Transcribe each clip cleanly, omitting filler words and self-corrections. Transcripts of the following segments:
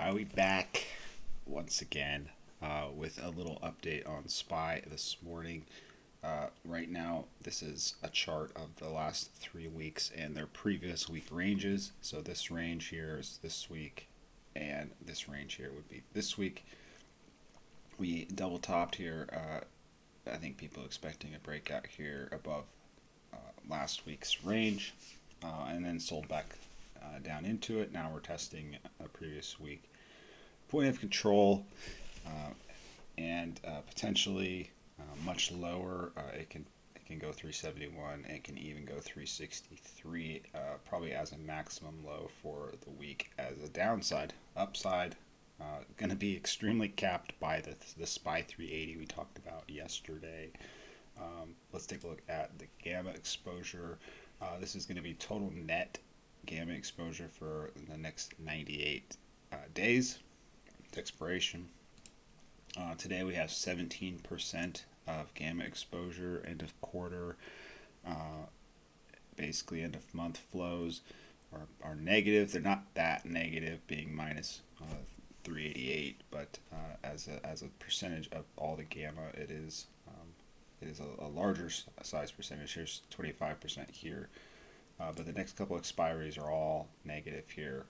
Are we back once again with a little update on SPY this morning? Right now, this is a chart of the last 3 weeks and their previous week ranges. So this range here is this week, and this range here would be this week. We double topped here. I think people expecting a breakout here above last week's range, and then sold back down into it. Now we're testing a previous week point of control, and potentially much lower. It can go 371. It can even go 363, probably as a maximum low for the week as a downside. Upside going to be extremely capped by the SPY 380 we talked about yesterday. Let's take a look at the gamma exposure. This is going to be total net gamma exposure for the next 98 days to expiration. Today we have 17% of gamma exposure. End of quarter, basically end of month flows are negative. They're not that negative, being minus 388, but as a percentage of all the gamma, it is a larger size percentage. Here's 25% here. But the next couple expiries are all negative here,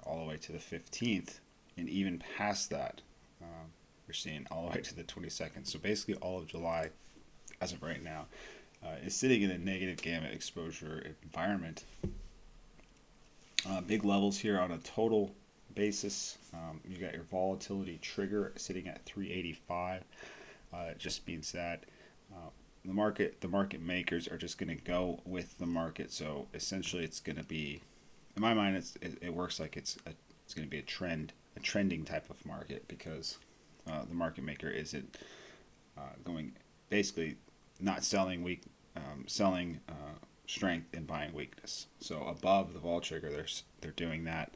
all the way to the 15th, and even past that, we're seeing all the way to the 22nd. So basically all of July, as of right now, is sitting in a negative gamma exposure environment. Big levels here on a total basis. You got your volatility trigger sitting at 385. It just means that the market makers are just going to go with the market. So essentially, it's going to be, in my mind, it works like it's going to be a trending type of market, because the market maker isn't going, basically not selling selling strength and buying weakness. So above the vol trigger, they're doing that.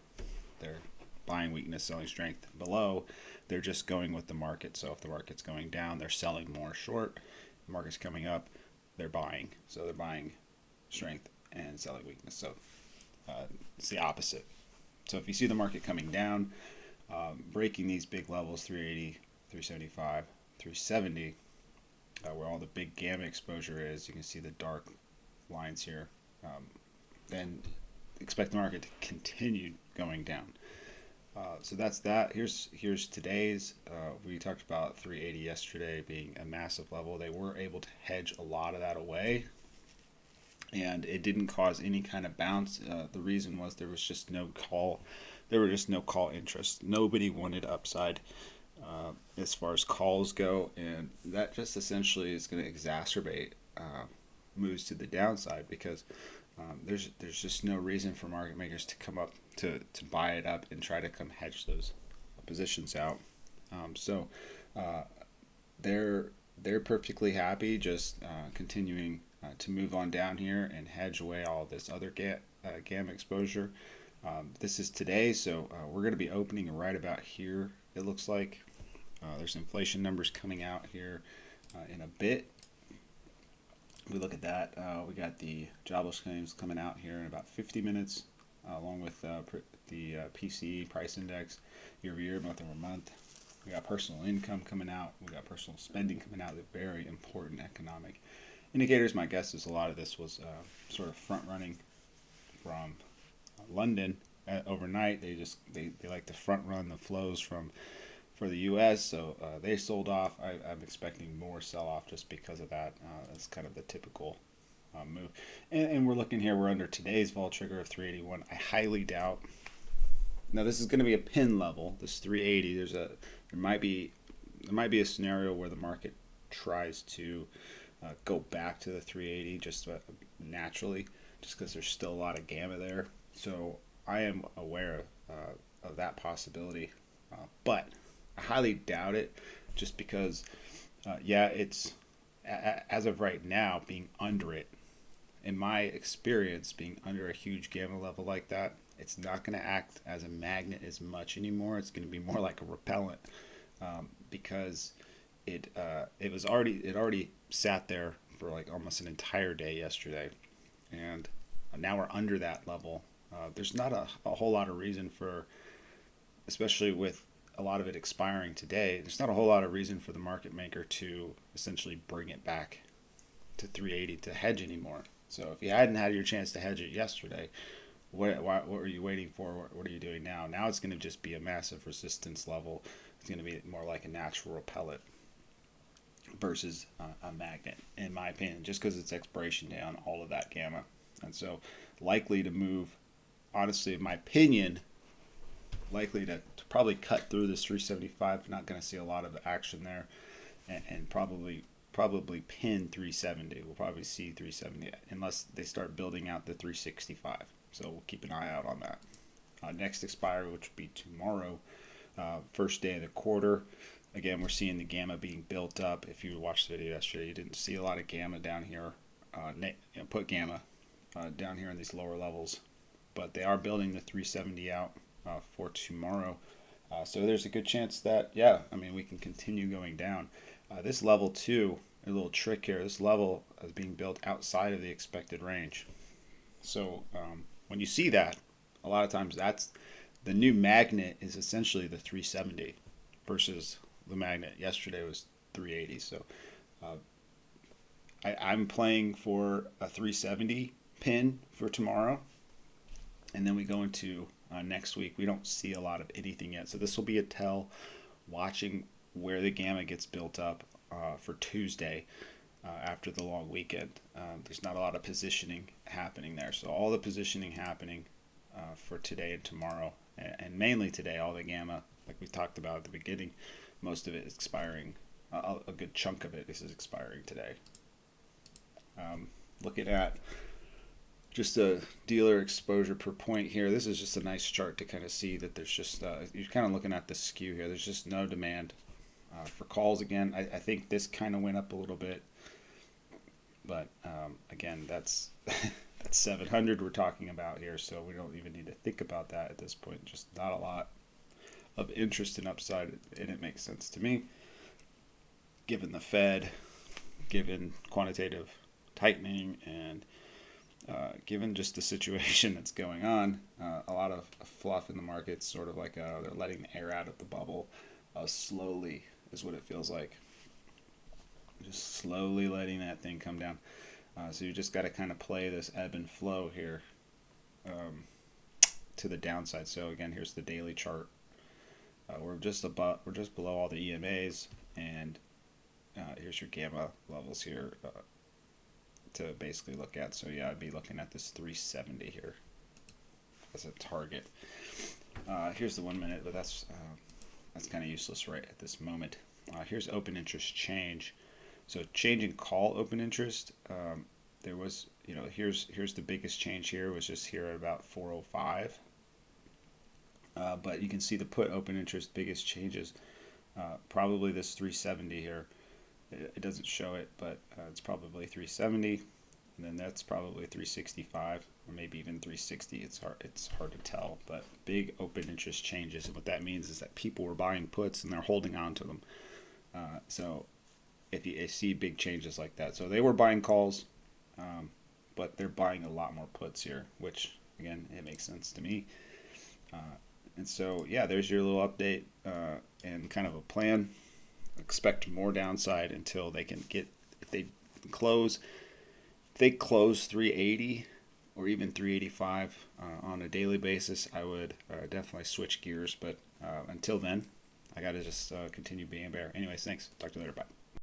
They're buying weakness, selling strength. Below, they're just going with the market. So if the market's going down, they're selling more short. The market's coming up, they're buying. So they're buying strength and selling weakness. So it's the opposite. So if you see the market coming down, breaking these big levels, 380, 375, 370, where all the big gamma exposure is, you can see the dark lines here, then expect the market to continue going down. So that's that. Here's today's. We talked about 380 yesterday being a massive level. They were able to hedge a lot of that away, and it didn't cause any kind of bounce. The reason was there was just no call. There were just no call interest. Nobody wanted upside as far as calls go, and that just essentially is going to exacerbate moves to the downside, because there's just no reason for market makers to come up to buy it up and try to come hedge those positions out. So they're perfectly happy just continuing to move on down here and hedge away all this other gamma exposure. This is today, so we're going to be opening right about here. It looks like there's inflation numbers coming out here in a bit. We look at that. We got the jobless claims coming out here in about 50 minutes, along with the PCE price index year over year, month over month. We got personal income coming out. We got personal spending coming out. They're very important economic indicators. My guess is a lot of this was sort of front running from London overnight. They like to front run the flows for the U.S., so they sold off. I'm expecting more sell-off just because of that. That's kind of the typical move. And we're looking here, we're under today's vol trigger of 381. I highly doubt. Now this is going to be a pin level, this 380. There might be a scenario where the market tries to go back to the 380 just naturally, just because there's still a lot of gamma there. So I am aware of that possibility, but I highly doubt it, just because, it's as of right now being under it. In my experience, being under a huge gamma level like that, it's not going to act as a magnet as much anymore. It's going to be more like a repellent, because it already sat there for like almost an entire day yesterday, and now we're under that level. There's not a whole lot of reason for especially with a lot of it expiring today, there's not a whole lot of reason for the market maker to essentially bring it back to 380 to hedge anymore. So if you hadn't had your chance to hedge it yesterday, what were you waiting for? What are you doing now? Now it's going to just be a massive resistance level. It's going to be more like a natural repellent versus a magnet, in my opinion, just because it's expiration day on all of that gamma. And so likely to move, honestly, in my opinion, likely to probably cut through this 375. Not going to see a lot of action there, and probably pin 370. We'll probably see 370 unless they start building out the 365. So we'll keep an eye out on that. Next expiry, which will be tomorrow, first day of the quarter. Again, we're seeing the gamma being built up. If you watched the video yesterday, you didn't see a lot of gamma down here. Put gamma down here in these lower levels, but they are building the 370 out for tomorrow. So there's a good chance that, yeah, I mean, we can continue going down. This level 2, a little trick here, this level is being built outside of the expected range. So when you see that, a lot of times that's the new magnet is essentially the 370 versus the magnet yesterday was 380. So I'm playing for a 370 pin for tomorrow. And then we go into next week. We don't see a lot of anything yet. So this will be a tell, watching where the gamma gets built up for Tuesday after the long weekend. There's not a lot of positioning happening there. So all the positioning happening for today and tomorrow, and mainly today, all the gamma, like we talked about at the beginning, most of it is expiring. A good chunk of it is expiring today. Looking at just a dealer exposure per point here. This is just a nice chart to kind of see that there's just, you're kind of looking at the skew here. There's just no demand for calls again. I think this kind of went up a little bit, but again, that's that's 700 we're talking about here, so we don't even need to think about that at this point. Just not a lot of interest in upside, and it makes sense to me, given the Fed, given quantitative tightening, and given just the situation that's going on. A lot of fluff in the markets, sort of like they're letting the air out of the bubble slowly, is what it feels like. Just slowly letting that thing come down. So you just got to kind of play this ebb and flow here to the downside. So again, here's the daily chart. We're just below all the EMAs, and here's your gamma levels here to basically look at. So yeah, I'd be looking at this 370 here as a target. Here's the 1 minute, but that's kind of useless right at this moment. Here's open interest change. So change in call open interest. There was, here's the biggest change here was just here at about 405. But you can see the put open interest biggest changes. Probably this 370 here. It doesn't show it, but it's probably 370, and then that's probably 365, or maybe even 360. It's hard to tell, but big open interest changes, and what that means is that people were buying puts and they're holding on to them. So if you see big changes like that, so they were buying calls, but they're buying a lot more puts here, which again, it makes sense to me. And so yeah, there's your little update and kind of a plan. Expect more downside until they can get, if they close 380 or even 385 on a daily basis, I would definitely switch gears. But until then, I got to just continue being a bear. Anyways, thanks. Talk to you later. Bye.